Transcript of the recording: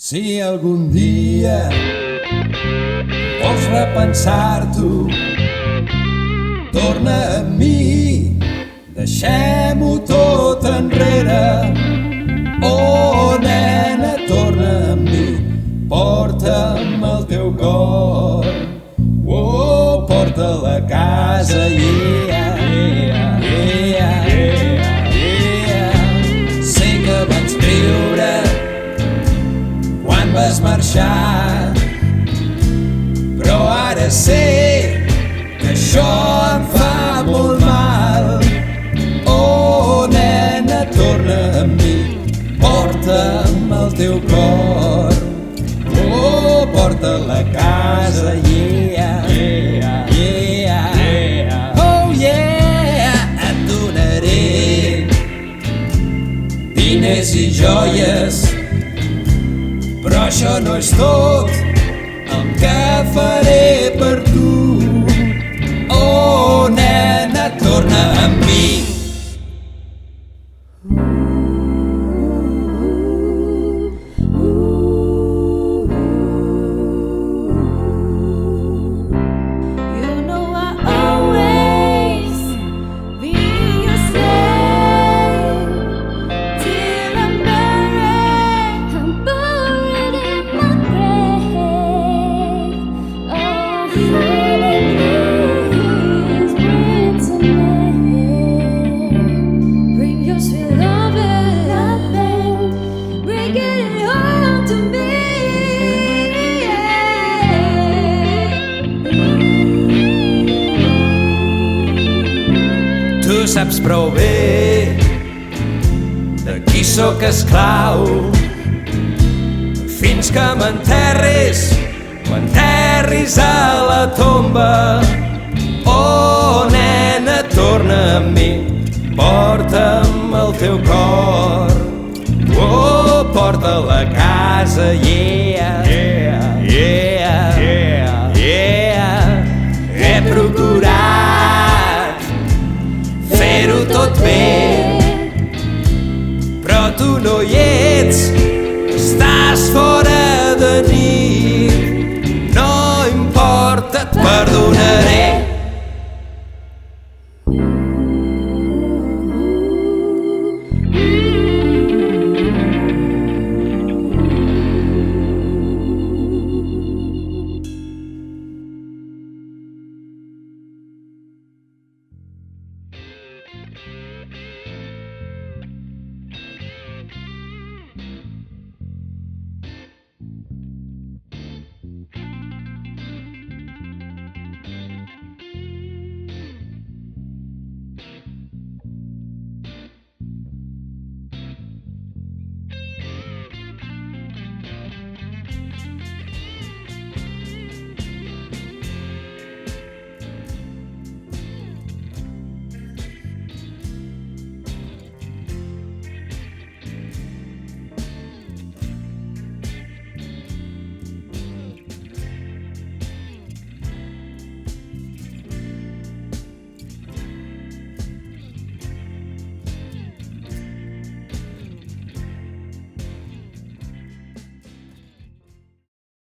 Si algun dia vols repensar-t'ho, torna amb mi, deixem-ho tot enrere. Oh, nena, torna amb mi, porta'm el teu cor. Oh, porta'l a casa, yeah, yeah, yeah, yeah. Sé que vaig riure quan vas marxar, però ara sé que això em fa molt mal. Oh, nena, torna amb mi, porta'm el teu cor. Oh, porta'l a casa, yeah, yeah, yeah. Oh, yeah, et donaré diners i joies, però això no és tot el que faré per tu. Oh, nena, torna amb mi. Tu saps prou bé de qui sóc esclau, fins que m'enterris a la tomba. Oh, nena, torna amb mi, porta'm el teu cor. Oh, porta'l a casa, yeah, yeah, yeah, yeah, yeah. He procurat fer-ho tot bé, però tu no hi ets, estàs fora de nit. No importa, et perdonaré.